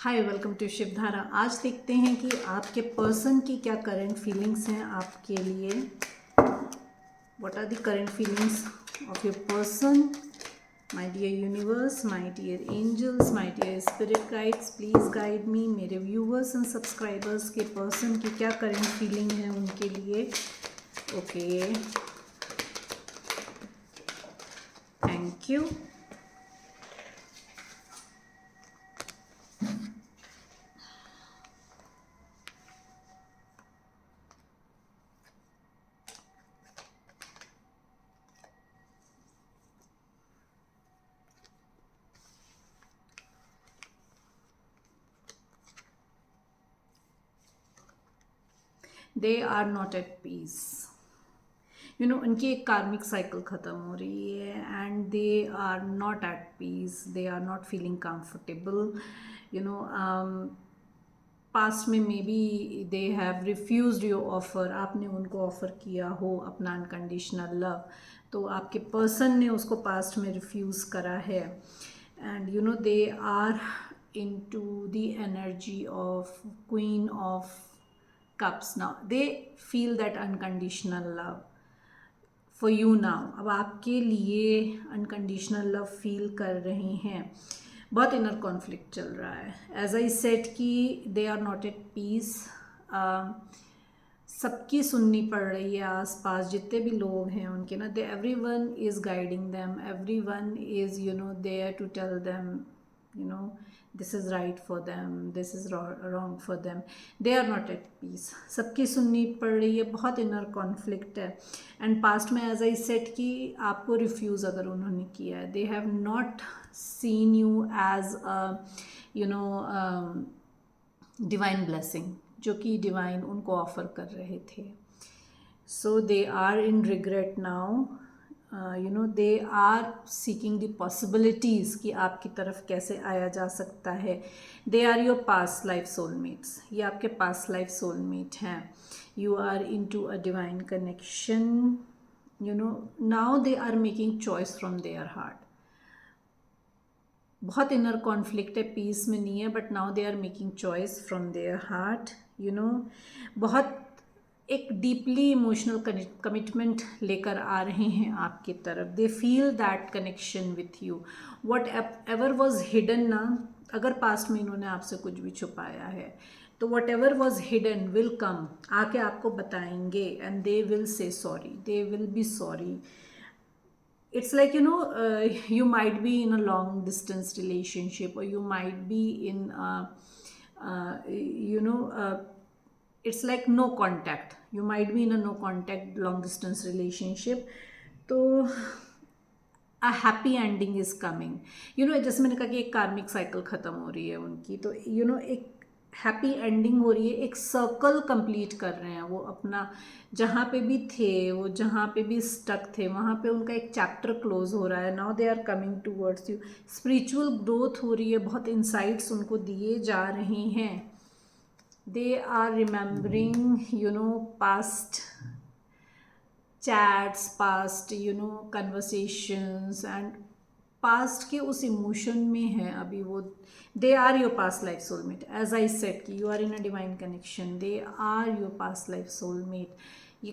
Hi, welcome to Shivdhara. आज देखते हैं कि आपके पर्सन की क्या करंट फीलिंग्स हैं आपके लिए। What are the current feelings of your person? My dear universe, my dear angels, my dear spirit guides, please guide me. मेरे व्यूवर्स एंड सब्सक्राइबर्स के पर्सन की क्या करंट फीलिंग है उनके लिए। Okay, thank you. They are not at peace. उनकी एक karmic cycle ख़त्म हो रही है and they are not at peace, they are not feeling comfortable. Past में मे be they have refused your offer. आपने उनको ऑफ़र किया हो अपना अनकंडीशनल लव, तो आपके पर्सन ने उसको पास्ट में रिफ्यूज़ करा है। And they are into the energy of Queen of Cups now. They feel that unconditional love for you now. अब आपके लिए अनकंडीशनल लव फील कर रहे हैं। बहुत इनर कॉन्फ्लिक्ट चल रहा है। एज आई सेड कि they are not at peace. सबकी सुननी पड़ रही है आसपास जितने भी लोग हैं उनके ना। They every one is guiding them, every one is there to tell them this is right for them, this is wrong for them. They are not at peace. सबकी सुननी पड़ रही है, बहुत इनर कॉन्फ्लिक्ट है। एंड पास्ट में as I said कि आपको रिफ्यूज़ अगर उन्होंने किया है, they have not seen you as divine blessing, जो कि डिवाइन उनको ऑफ़र कर रहे थे। So they are in regret now. They are seeking the possibilities कि आपकी तरफ कैसे आया जा सकता है। They are your past life soulmates. ये आपके पास्ट लाइफ सोलमेट हैं। You are in to a divine connection. Now they are making choice from their heart. बहुत इनर कॉन्फ्लिक्ट है, पीस में नहीं है, but now they are making choice from their heart. बहुत एक डीपली इमोशनल कमिटमेंट लेकर आ रहे हैं आपकी तरफ। They feel that connection with you. What ever was hidden ना, अगर पास्ट में इन्होंने आपसे कुछ भी छुपाया है तो what ever was hidden will come, आके आपको बताएंगे and they will say sorry, they will be sorry. It's like you might be in a long distance relationship, or you might be in it's like no contact. You might be in a no contact long distance relationship. तो a happy ending is coming. जैसे मैंने कहा कि एक karmic cycle ख़त्म हो रही है उनकी, तो एक हैप्पी एंडिंग हो रही है। एक सर्कल कंप्लीट कर रहे हैं वो अपना। जहाँ पे भी थे वो, जहाँ पे भी स्टक थे, वहाँ पे उनका एक चैप्टर क्लोज हो रहा है। Now they are coming towards you. Spiritual growth हो रही है, बहुत इंसाइट्स उनको दिए जा रहे हैं। They are remembering past chats, past conversations and past के उस इमोशन में है अभी वो। They are your past life soulmate. As I said कि you are in a divine connection. They are your past life soulmate. ये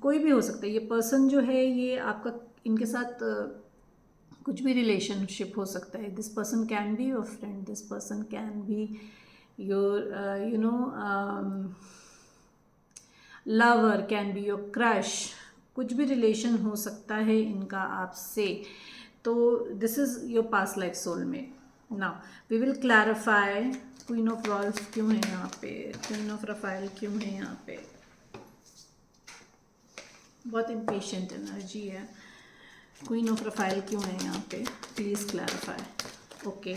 कोई भी हो सकता है। ये पर्सन जो है, ये आपका इनके साथ कुछ भी रिलेशनशिप हो सकता है। This person can be your friend, this person can be your lover, can be your crush. कुछ भी रिलेशन हो सकता है इनका आपसे। तो this is your past life soulmate. Now we will clarify. Queen of वॉल्स क्यों है यहाँ पे? क्वीन ऑफ रफाइल क्यों है यहाँ पे? बहुत इम्पेशेंट एनर्जी है। क्वीन ऑफ रफाइल क्यों है यहाँ पे? Please clarify. Okay,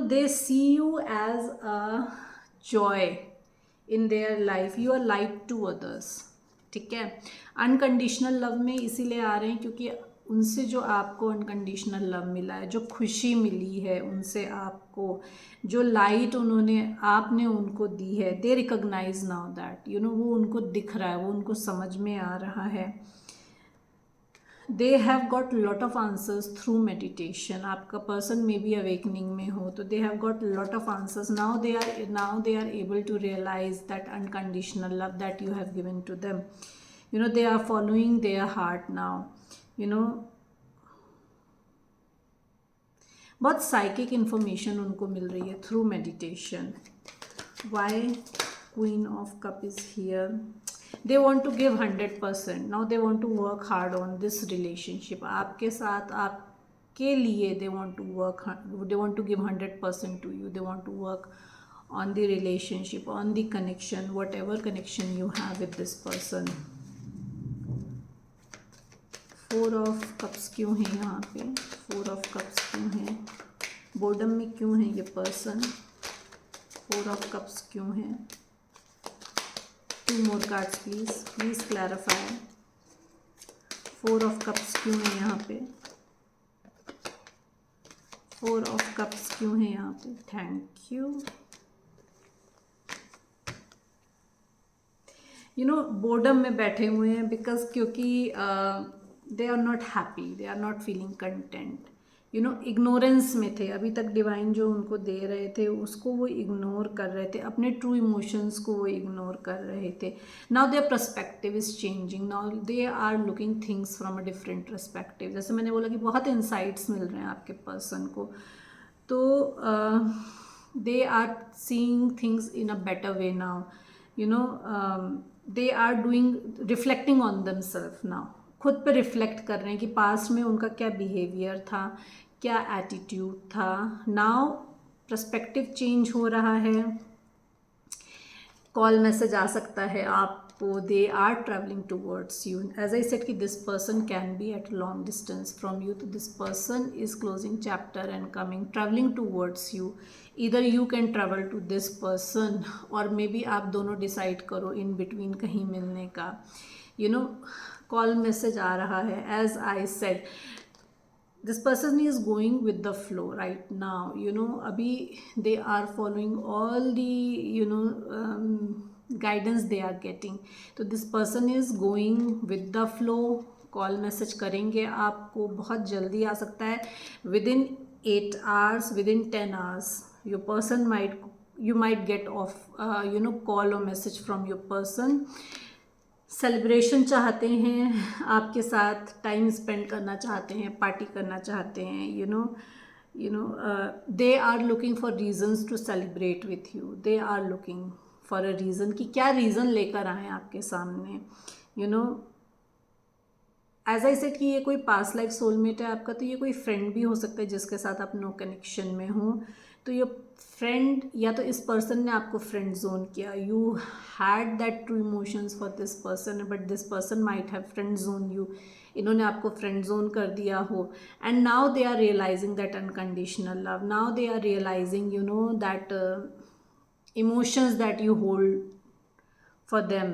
they see you as a joy in their life. You are light to others. ठीक है। अनकंडीशनल लव में इसीलिए आ रहे हैं क्योंकि उनसे जो आपको अनकंडीशनल लव मिला है, जो खुशी मिली है उनसे आपको, जो लाइट आपने उनको दी है, दे रिकॉग्नाइज नाउ दैट वो उनको दिख रहा है, वो उनको समझ में आ रहा है। They have got lot of answers through meditation. आपका पर्सन मे बी अवेकनिंग में हो तो they have got lot of answers. Now they are able to realize that unconditional love that you have given to them. You know they are following their heart now. You know बहुत psychic information उनको मिल रही है through meditation. Why queen of cup is here. they want to give 100%. now they want to work hard on this relationship. आपके साथ आपके लिए they want to give 100% to you. they want to work on the relationship, on the connection, whatever connection you have with this person. Four of cups क्यों है यहाँ पे? Four of cups क्यों है? बोर्डम में क्यों है ये पर्सन? फोर ऑफ कप्स क्यों है? Two more cards please clarify. Four of cups क्यों है यहाँ पे? फोर ऑफ कप्स क्यों है यहाँ पे? Thank you. You know boredom में बैठे हुए हैं बिकॉज क्योंकि they are not happy, they are not feeling content. You know ignorance में थे अभी तक. डिवाइन जो उनको दे रहे थे उसको वो इग्नोर कर रहे थे. अपने ट्रू इमोशंस को वो इग्नोर कर रहे थे. Now their perspective is changing. Now they are looking things from a different perspective. जैसे मैंने बोला कि बहुत इंसाइट्स मिल रहे हैं आपके पर्सन को. तो they are seeing things in a better way now. You know they are doing reflecting on themselves now. खुद पे रिफ्लेक्ट कर रहे हैं कि पास्ट में उनका क्या बिहेवियर था, क्या एटीट्यूड था. नाउ पर्सपेक्टिव चेंज हो रहा है. कॉल मैसेज आ सकता है आपको. They are travelling towards you. As I said कि this person can be at long distance from you. तो this person is closing chapter and coming, travelling towards you. इधर you can travel to this person और maybe आप दोनों decide करो in between कहीं मिलने का. यू नो कॉल मैसेज आ रहा है. As I said this person is going with the flow right now. You know अभी they are following all the you know guidance they are getting. तो this person is going with the flow. Call message करेंगे आपको, बहुत जल्दी आ सकता है. Within 8 hours, within 10 hours your person might get off you know call or message from your person. Celebration चाहते हैं आपके साथ, टाइम स्पेंड करना चाहते हैं, पार्टी करना चाहते हैं. You know they are looking for reasons to celebrate with you. They are looking for a reason कि क्या रीज़न लेकर आए आपके सामने. You know as I said कि ये कोई पास्ट लाइफ सोलमेट है आपका. तो ये कोई फ्रेंड भी हो सकता है जिसके साथ आप नो कनेक्शन में हो. तो ये फ्रेंड या तो इस पर्सन ने आपको फ्रेंड जोन किया. You had that true emotions for this person but this person might have friend zone you. इन्होंने आपको फ्रेंड जोन कर दिया हो. And now they are realizing that unconditional love. Now they are realizing you know that emotions that you hold for them.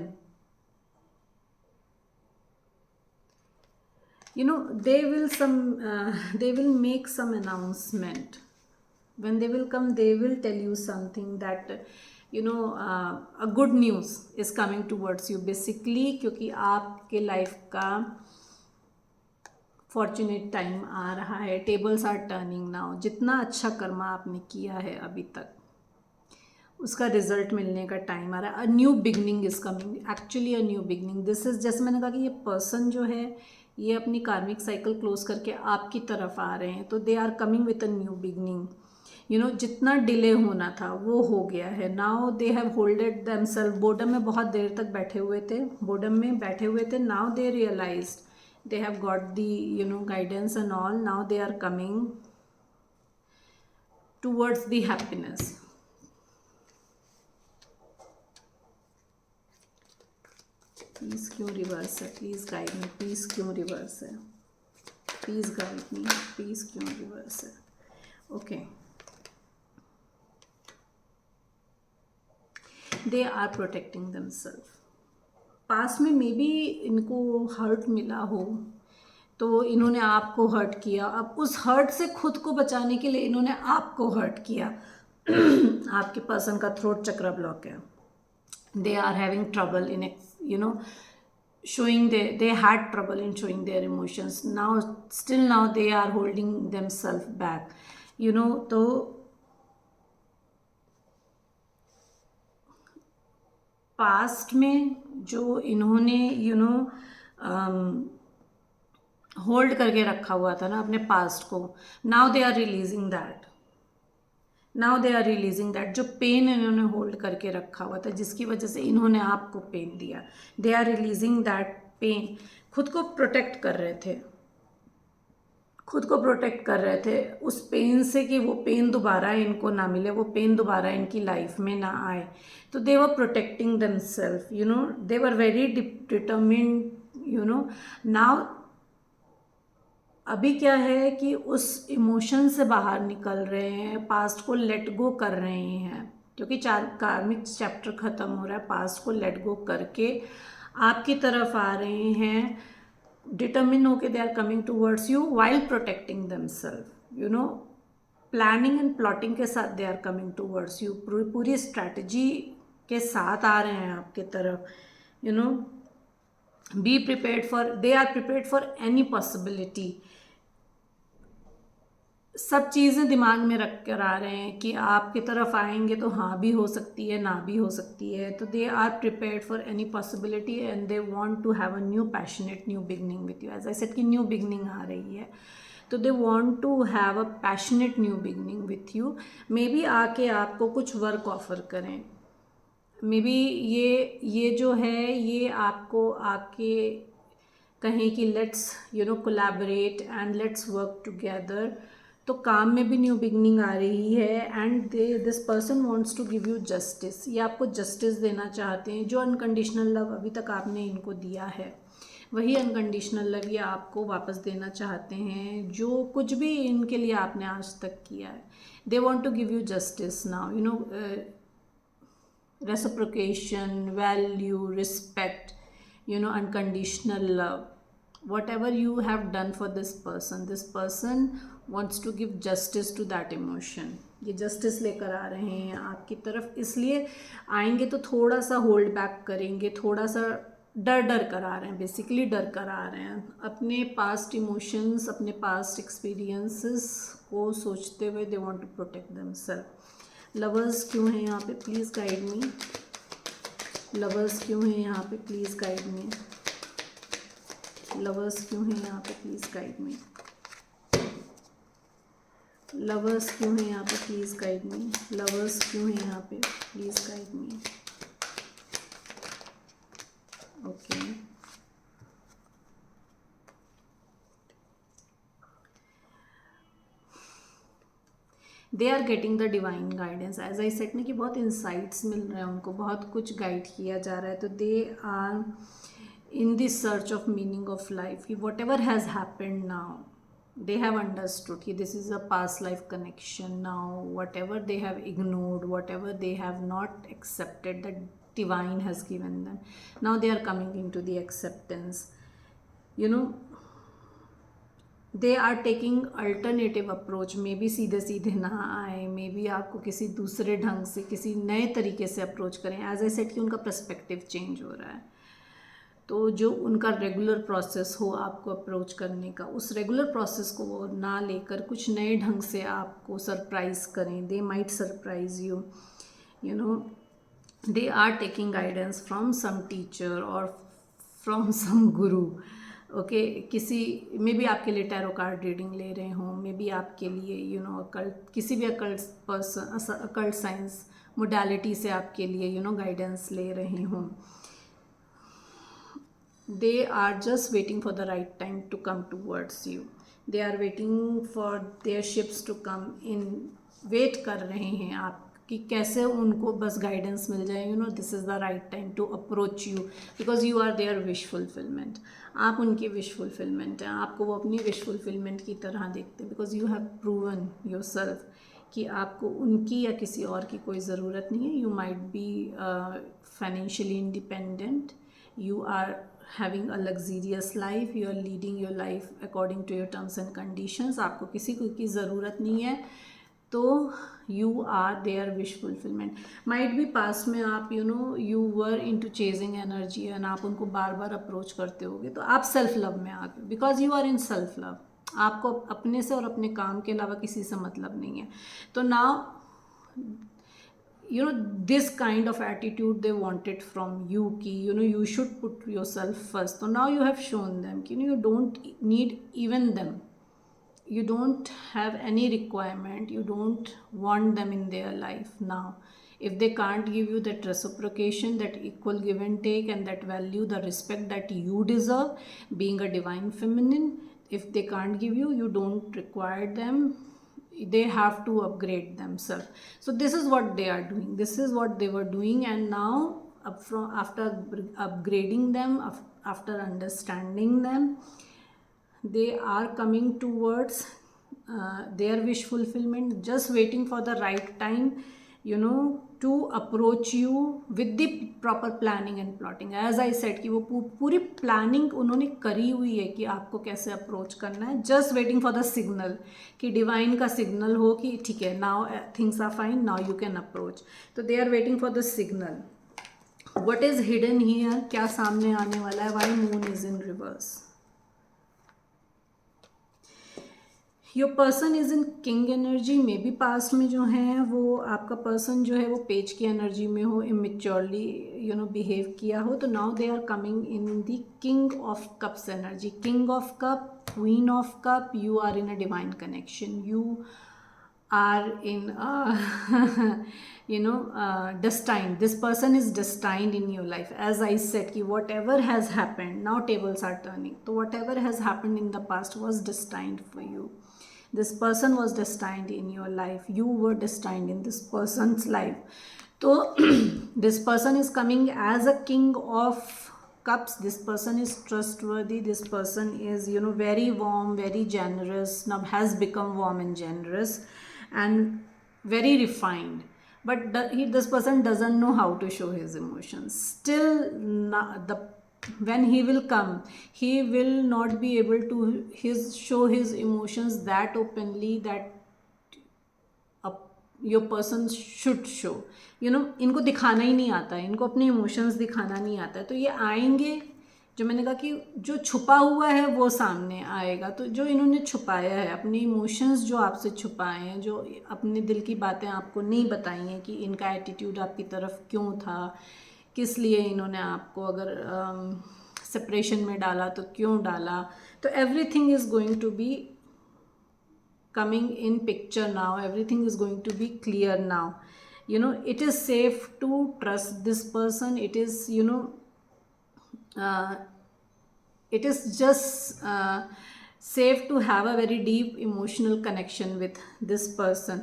You know they will make some announcement. When they will come they will tell you something that you know a good news is coming towards you basically. क्योंकि आपके life का fortunate time आ रहा है. Tables are turning now. जितना अच्छा कर्मा आपने किया है अभी तक उसका रिजल्ट मिलने का टाइम आ रहा है. अ new beginning is coming. Actually a new beginning. This is जैसे मैंने कहा कि ये पर्सन जो है ये अपनी कार्मिक साइकिल क्लोज करके आपकी तरफ आ रहे हैं. तो they are coming with a new beginning. You know जितना डिले होना था वो हो गया है. Now they have holded themselves. Boredom में बहुत देर तक बैठे हुए थे. बोर्डम में बैठे हुए थे. Now they realized they have got the you know guidance and all. Now they are coming towards the happiness. Please क्यों रिवर्स है? Please guide me. प्लीज़ क्यों रिवर्स है? Please guide me. प्लीज़ क्यों reverse है? Okay they are protecting themselves. Past में may be इनको hurt मिला हो तो इन्होंने आपको हर्ट किया. अब उस हर्ट से खुद को बचाने के लिए इन्होंने आपको हर्ट किया. आपके पर्सन का थ्रोट चक्र ब्लॉक है. They are having trouble in you know showing they had trouble in showing their emotions. Now still now they are holding themselves back, तो पास्ट में जो इन्होंने होल्ड करके रखा हुआ था ना अपने पास्ट को, now they are releasing that. जो पेन इन्होंने होल्ड करके रखा हुआ था, जिसकी वजह से इन्होंने आपको पेन दिया, they are releasing that pain. खुद को प्रोटेक्ट कर रहे थे, उस पेन से, कि वो पेन दोबारा इनको ना मिले, वो पेन दोबारा इनकी लाइफ में ना आए। तो they were protecting themselves, they were very determined, now अभी क्या है कि उस इमोशन से बाहर निकल रहे हैं, पास्ट को लेट गो कर रहे हैं, क्योंकि कार्मिक चैप्टर ख़त्म हो रहा है। पास्ट को लेट गो करके आपकी तरफ आ रहे हैं, डिटर्मिन होके they are coming towards you while protecting themselves, planning and plotting के साथ they are coming towards you, पूरी स्ट्रैटेजी के साथ आ रहे हैं आपकी तरफ। Be prepared for, they are prepared for any possibility. सब चीज़ें दिमाग में रख कर आ रहे हैं कि आपकी तरफ आएंगे तो हाँ भी हो सकती है, ना भी हो सकती है। तो they are prepared for any possibility and they want to have a new passionate new beginning with you. As I said कि न्यू बिगनिंग आ रही है, तो they want to have a passionate new beginning with you. Maybe आके आपको कुछ work offer करें, may be ये जो है ये आपको आके कहें कि let's collaborate and let's work together. तो काम में भी न्यू बिगनिंग आ रही है and this person wants to give you justice. ये आपको जस्टिस देना चाहते हैं। जो अनकंडीशनल लव अभी तक आपने इनको दिया है, वही अनकंडीशनल लव ये आपको वापस देना चाहते हैं, जो कुछ भी इनके लिए आपने आज तक किया है। They want to give you justice now, reciprocation, value, respect, unconditional love. Whatever you have done for this person wants to give justice to that emotion. ये जस्टिस लेकर आ रहे हैं आपकी तरफ, इसलिए आएंगे तो थोड़ा सा होल्ड बैक करेंगे, थोड़ा सा डर कर आ रहे हैं, बेसिकली डर कर आ रहे हैं। अपने पास्ट इमोशंस, अपने पास्ट एक्सपीरियंसेस को सोचते हुए they want to protect themselves. Lovers क्यों हैं यहाँ पे, प्लीज़ गाइड मी। लवर्स क्यों हैं यहाँ पे, प्लीज़ गाइड मी। लवर्स क्यों हैं यहाँ पे, प्लीज़ गाइड मी। लवर्स क्यों हैं यहाँ पे, प्लीज़ गाइड मी। लवर्स क्यों हैं यहाँ पे, please guide me. Okay, they are getting the divine guidance. As I said ना कि बहुत इंसाइट्स मिल रहे हैं उनको, बहुत कुछ गाइड किया जा रहा है। तो they are in this search of meaning of life, कि whatever has happened now they have understood कि this is a past life connection. Now whatever they have ignored, whatever they have not accepted, that divine has given them, now they are coming into the acceptance. They are taking alternative approach. Maybe सीधे सीधे ना आए, may be आपको किसी दूसरे ढंग से, किसी नए तरीके से अप्रोच करें। एज आई सेड कि उनका पर्सपेक्टिव चेंज हो रहा है, तो जो उनका रेगुलर प्रोसेस हो आपको अप्रोच करने का, उस रेगुलर प्रोसेस को वो ना लेकर कुछ नए ढंग से आपको सरप्राइज़ करें। They might surprise you, they are taking guidance from some teacher और फ्रॉम सम गुरु। ओके, किसी में भी आपके लिए टैरो कार्ड रीडिंग ले रहे हों, मे बी आपके लिए अकल्ट, किसी भी occult person, occult science modality से आपके लिए गाइडेंस ले रहे हों। They are just waiting for the right time to come towards you. They are waiting for their ships to come in. Wait कर रहे हैं आप कि कैसे उनको बस गाइडेंस मिल जाए। This is the right time to approach you, because you are their wish fulfilment. आप उनकी विश फुलफिलमेंट हैं, आपको वो अपनी विश फुलफिलमेंट की तरह देखते हैं, because you have proven your self कि आपको उनकी या किसी और की कोई ज़रूरत नहीं है। You might be financially independent, you are having a luxurious life, you are leading your life according to your terms and conditions। आपको किसी को की ज़रूरत नहीं है तो you are their wish fulfilment. Might भी पास में आप you were into chasing energy and आप उनको बार बार अप्रोच करते होगे, तो आप सेल्फ लव में आ गए, because you are in self love. आपको अपने से और अपने काम के अलावा किसी से मतलब नहीं है. तो now this kind of attitude they wanted from you ki you should put yourself first. So now you have shown them ki you don't need even them, you don't have any requirement, you don't want them in their life now. If they can't give you that reciprocation, that equal give and take, and that value, the respect that you deserve being a divine feminine, if they can't give you, you don't require them, they have to upgrade themselves. So this is what they are doing, this is what they were doing, and now after upgrading them, after understanding them, they are coming towards their wish fulfillment, just waiting for the right time to approach you with the proper planning and plotting. As I said कि वो पूरी planning उन्होंने करी हुई है कि आपको कैसे अप्रोच करना है, just waiting for the signal कि डिवाइन का सिग्नल हो कि ठीक है, now things are fine, now you can approach. तो they are waiting for the signal. What is hidden here, क्या सामने आने वाला है? Why moon is in reverse. Your person is in king energy. Maybe past में जो है वो आपका पर्सन जो है वो पेज की एनर्जी में हो, इमेच्योरली बिहेव किया हो. तो now they are coming in the king of cups energy. King of cup, queen of cup, you are in a divine connection, you are in destined. This person is destined in your life. As I said कि whatever has happened, now tables are turning. So whatever has happened in the past was destined for you. This person was destined in your life, you were destined in this person's life. So this person is coming as a king of cups. This person is trustworthy, this person is very warm, very generous, now has become warm and generous and very refined. But this person doesn't know how to show his emotions still. When he will come, he will not be able to show his emotions that openly that your person should show. इनको दिखाना ही नहीं आता है, इनको अपने emotions दिखाना नहीं आता है. तो ये आएंगे, जो मैंने कहा कि जो छुपा हुआ है वो सामने आएगा. तो जो इन्होंने छुपाया है, अपने इमोशंस जो आपसे छुपाए हैं, जो अपने दिल की बातें आपको नहीं बताई हैं कि इनका एटीट्यूड आपकी तरफ क्यों था, किस लिए इन्होंने आपको अगर सेपरेशन में डाला तो क्यों डाला. तो everything is going to be coming in picture now, everything is going to be clear now. It is safe to trust this person. It is it is just safe to have a very deep emotional connection with this person.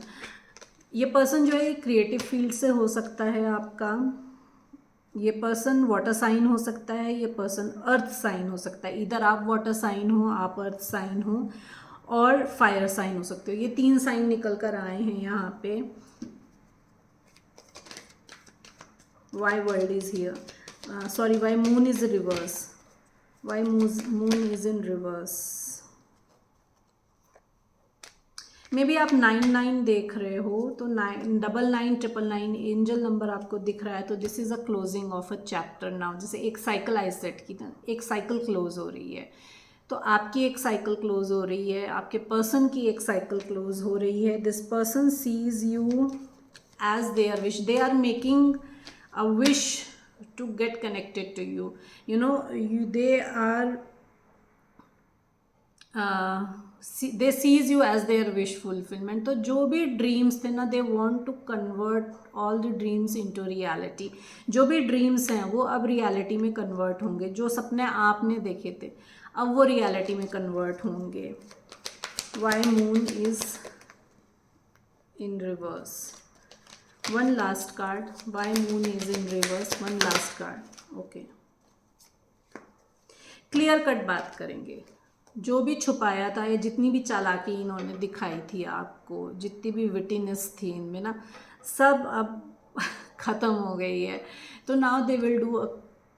ये person जो है creative field से हो सकता है आपका, ये person water sign हो सकता है, ये पर्सन अर्थ साइन हो सकता है. इधर आप वाटर साइन हो, आप अर्थ साइन हो, और फायर साइन हो सकते हो. ये 3 साइन निकल कर आए हैं यहाँ पे. Why world is here, sorry, why moon is reverse, why moon is in reverse. Maybe आप 99 देख रहे हो, तो 999999 एंजल नंबर आपको दिख रहा है. तो this is a closing of a chapter now. जैसे एक साइकिल आई सेट की था, एक साइकिल क्लोज हो रही है. तो आपकी एक साइकिल क्लोज हो रही है, आपके पर्सन की एक साइकिल क्लोज हो रही है. This person sees you as their wish. They are making a wish to get connected to you. They are they sees you as their wish fulfilment. तो जो भी ड्रीम्स थे ना, they want to convert all the dreams into reality. जो भी dreams हैं वो अब रियलिटी में कन्वर्ट होंगे. जो सपने आपने देखे थे अब वो रियलिटी में कन्वर्ट होंगे. Why moon is in reverse. One last card. Why moon is in reverse. One last card. Okay, clear cut बात करेंगे. जो भी छुपाया था, या जितनी भी चालाकी इन्होंने दिखाई थी आपको, जितनी भी विटिनेस थी इनमें ना, सब अब ख़त्म हो गई है. तो now they will do a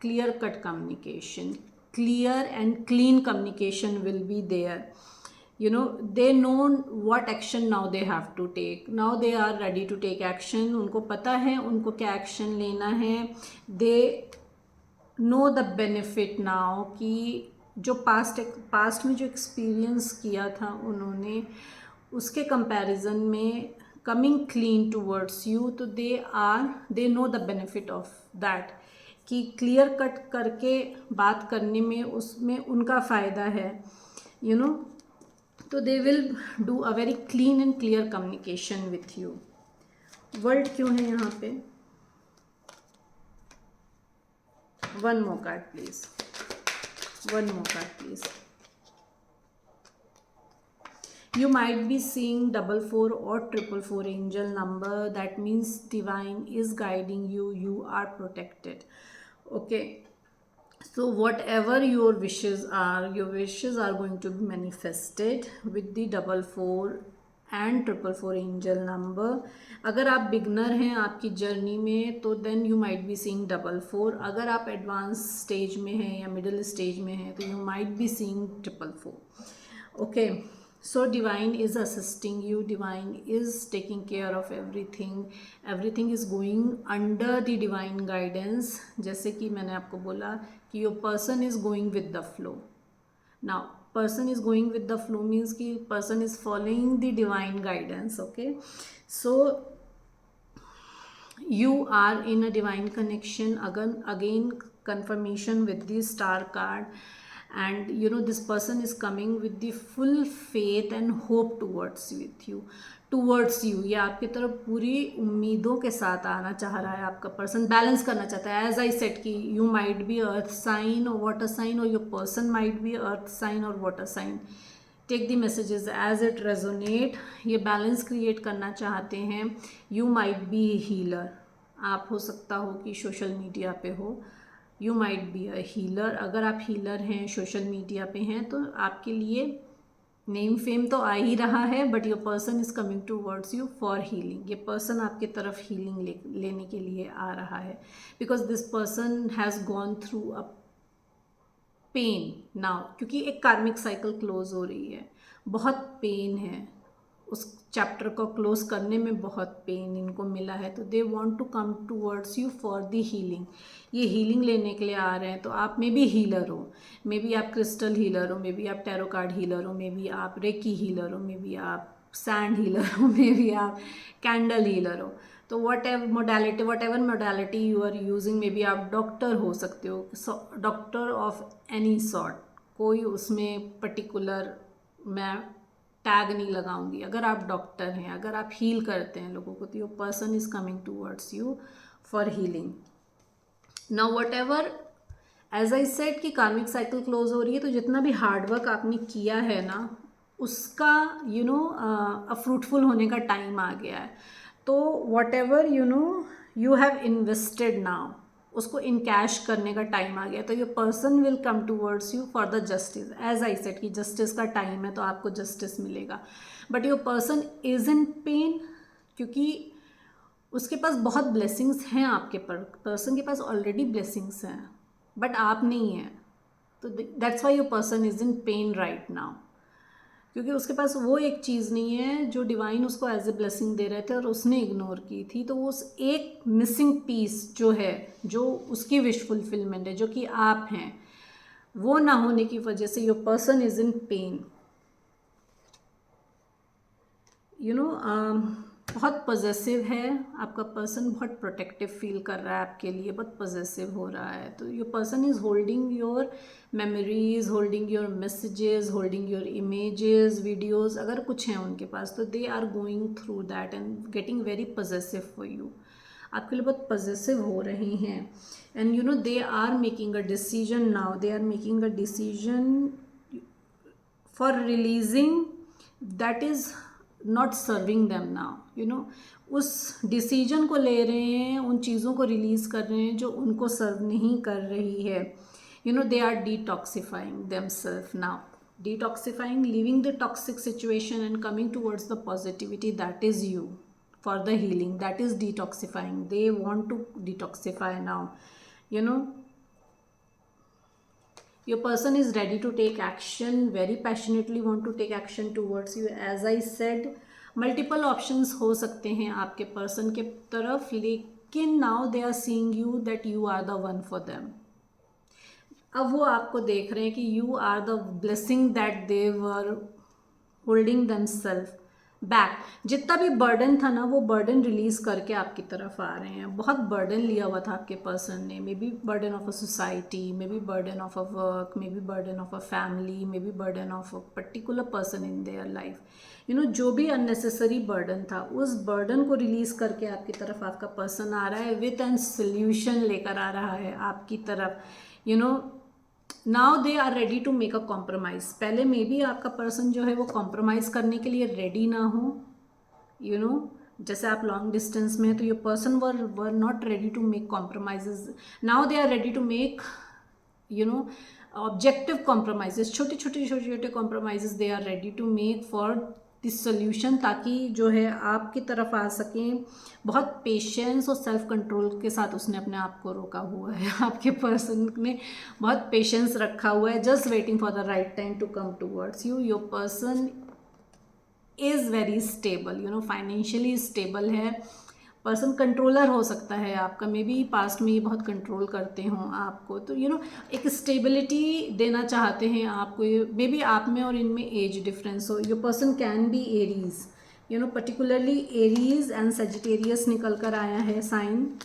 clear cut communication. Clear and clean communication will be there. they know what action now they have to take. Now they are ready to take action. उनको पता है उनको क्या action लेना है. They know the benefit now कि जो past में जो एक्सपीरियंस किया था उन्होंने, उसके कंपैरिजन में कमिंग क्लीन टूवर्ड्स यू, तो they know the benefit of that कि क्लियर कट करके बात करने में उसमें उनका फ़ायदा है. तो they will do a very clean and clear communication with you. World क्यों है यहाँ पे? One more card please. One more card please. You might be seeing 44 or 444 angel number. That means divine is guiding you. You are protected. Okay. So whatever your wishes are going to be manifested with the 44 and 444 angel number. अगर आप beginner हैं आपकी journey में तो then you might be seeing 44. अगर आप advance stage में हैं या मिडिल स्टेज में हैं तो you might be seeing 444. Okay. So divine is assisting you, divine is taking care of everything is going under the divine guidance. जैसे कि मैंने आपको बोला कि your person is going with the flow. Now person is going with the flow means कि person is following the divine guidance. Okay, so you are in a divine connection. Again confirmation with the star card. And this person is coming with the full faith and hope towards you. ये आपकी तरफ पूरी उम्मीदों के साथ आना चाह रहा है. आपका पर्सन बैलेंस करना चाहता है. एज आई सेड कि you might be earth sign और वाटर साइन, और your person might be earth sign और water sign. Take the messages as it resonate. ये बैलेंस क्रिएट करना चाहते हैं. You might be healer. आप हो सकता हो कि सोशल मीडिया पे हो. You might be a healer. अगर आप हीलर हैं, सोशल मीडिया पे हैं, तो आपके लिए नेम फेम तो आ ही रहा है, but your person is coming towards you for healing. ये पर्सन आपकी तरफ हीलिंग लेने के लिए आ रहा है. Because this person has gone through a pain now. क्योंकि एक कार्मिक साइकिल क्लोज हो रही है. बहुत पेन है. उस चैप्टर को क्लोज करने में बहुत पेन इनको मिला है. तो they want to come towards you for the healing. ये हीलिंग लेने के लिए आ रहे हैं. तो आप मे बी हीलर हो, मे बी आप क्रिस्टल हीलर हो, मे बी आप टैरो कार्ड हीलर हो, मे बी आप रेकी हीलर हो, मे बी आप सैंड हीलर हो, मे बी आप कैंडल हीलर हो. तो whatever modality you are using, maybe आप डॉक्टर हो सकते हो, डॉक्टर ऑफ एनी सॉर्ट. कोई उसमें पर्टिकुलर मैं टैग नहीं लगाऊंगी. अगर आप डॉक्टर हैं, अगर आप हील करते हैं लोगों को, तो your person is coming towards you for healing. Now whatever as I said कि कार्मिक साइकिल क्लोज हो रही है, तो जितना भी हार्डवर्क आपने किया है ना, उसका फ्रूटफुल होने का टाइम आ गया है. तो whatever you have invested now, उसको इनकैश करने का टाइम आ गया. तो your person will come towards you for the justice. As I said कि जस्टिस का टाइम है, तो आपको जस्टिस मिलेगा. But your person is in pain, क्योंकि उसके पास बहुत ब्लेसिंग्स हैं. आपके पर्सन के पास ऑलरेडी ब्लेसिंग्स हैं, बट आप नहीं हैं. तो that's why your person is in pain right now. क्योंकि उसके पास वो एक चीज़ नहीं है जो डिवाइन उसको एज ए ब्लेसिंग दे रहे थे और उसने इग्नोर की थी. तो वो उस एक मिसिंग पीस जो है, जो उसकी विश फुलफिलमेंट है, जो कि आप हैं, वो ना होने की वजह से your person is in pen. बहुत पॉजेसिव है आपका पर्सन. बहुत प्रोटेक्टिव फील कर रहा है आपके लिए, बहुत पॉजेसिव हो रहा है. तो your person is holding your memories, holding your messages, holding your images, videos. अगर कुछ हैं उनके पास, तो they are going through that and getting very possessive for you. आपके लिए बहुत पॉजेसिव हो रहे हैं. And they are making a decision now. They are making a decision for releasing that is not serving them now. उस decision को ले रहे हैं, उन चीज़ों को रिलीज़ कर रहे हैं जो उनको सर्व नहीं कर रही है. They are detoxifying themselves now. Detoxifying, leaving the toxic situation and coming towards the positivity that is you for the healing. That is detoxifying. They want to detoxify now. Your person is ready to take action, very passionately want to take action towards you. As I said, multiple options हो सकते हैं आपके person के तरफ, लेकिन now they are seeing you that you are the one for them. अब वो आपको देख रहे हैं कि you are the blessing that they were holding themselves back. जितना भी बर्डन था ना, वो बर्डन रिलीज करके आपकी तरफ आ रहे हैं. बहुत बर्डन लिया हुआ था आपके पर्सन ने, may be burden of a society, may be burden of a work, may be burden of a family, may be burden of a particular person in their life. जो भी अननेसेसरी बर्डन था, उस burden को release करके आपकी तरफ आपका person आ रहा है, विथ एन सोल्यूशन लेकर आ रहा है आपकी तरफ. Now they are ready to make a compromise. पहले मे बी आपका पर्सन जो है वो कॉम्प्रोमाइज़ करने के लिए रेडी ना हो. जैसे आप लॉन्ग डिस्टेंस में हैं, तो your person were not ready to make compromises. Now they are ready to make objective compromises. छोटे compromises they are ready to make for this solution, ताकि जो है आपकी तरफ आ सकें. बहुत पेशेंस और सेल्फ कंट्रोल के साथ उसने अपने आप को रोका हुआ है. आपके पर्सन ने बहुत पेशेंस रखा हुआ है, just waiting for the right time to come towards you. Your person is very stable, financially stable है. पर्सन कंट्रोलर हो सकता है आपका, मे बी पास्ट में ये बहुत कंट्रोल करते हों आपको, तो एक स्टेबिलिटी देना चाहते हैं आपको. मे बी आप में और इनमें एज डिफरेंस हो. Your person can be Aries, particularly Aries and Sagittarius निकल कर आया है sign.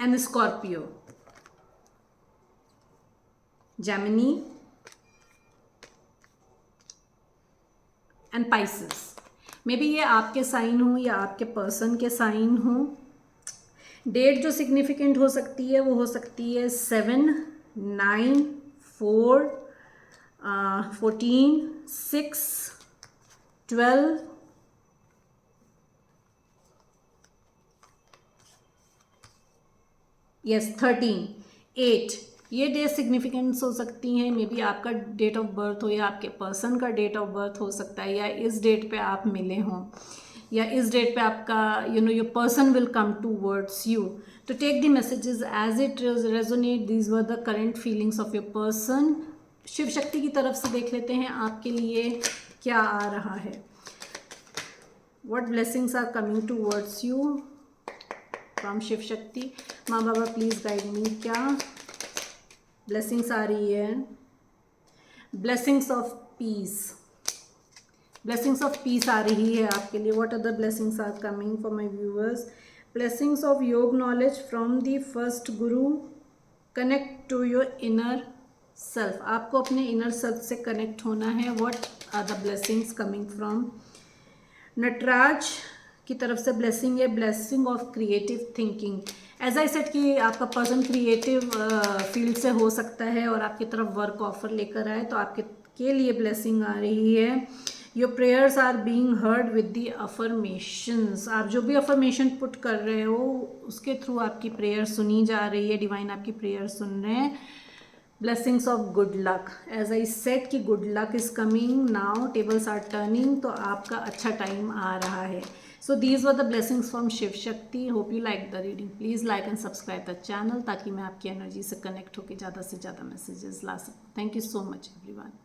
And Scorpio, Gemini and Pisces. Maybe ये आपके साइन हो या आपके पर्सन के साइन हो. डेट जो सिग्निफिकेंट हो सकती है वो हो सकती है 7, 9, 4, 14, 6, 12, यस 13, 8. ये डेट सिग्निफिकेंस हो सकती हैं. मे बी आपका डेट ऑफ बर्थ हो या आपके पर्सन का डेट ऑफ बर्थ हो सकता है, या इस डेट पे आप मिले हों, या इस डेट पे आपका your person will come towards you. तो take the messages as it resonate. These were the current feelings of your person. Shiv Shakti की तरफ से देख लेते हैं आपके लिए क्या आ रहा है. What blessings are coming towards you from Shiv Shakti. माँ बाबा प्लीज़ गाइड मी. क्या ब्लेसिंग्स आ रही है? Blessings of peace. Blessings of peace आ रही है आपके लिए. What other blessings are coming for my viewers? Blessings of yoga knowledge from the first guru. Connect to your inner self. आपको अपने इनर सेल्फ से कनेक्ट होना है. What are the blessings coming from? Nataraj की तरफ से ब्लेसिंग है, blessing of creative thinking. As I said कि आपका पर्सन क्रिएटिव फील्ड से हो सकता है और आपकी तरफ वर्क ऑफर लेकर आए, तो आपके के लिए ब्लेसिंग आ रही है. Your prayers are being heard with the affirmations. आप जो भी अफर्मेशन पुट कर रहे हो उसके थ्रू आपकी प्रेयर सुनी जा रही है. डिवाइन आपकी प्रेयर सुन रहे हैं. Blessings of good luck. As I said कि good luck is coming now. Tables are turning. तो आपका अच्छा टाइम आ रहा है. So these were the blessings from Shiv Shakti. Hope you like the reading. Please like and subscribe the channel ताकि मैं आपकी एनर्जी से कनेक्ट होकर ज़्यादा से ज़्यादा मैसेजेस ला सकूँ. Thank you so much everyone.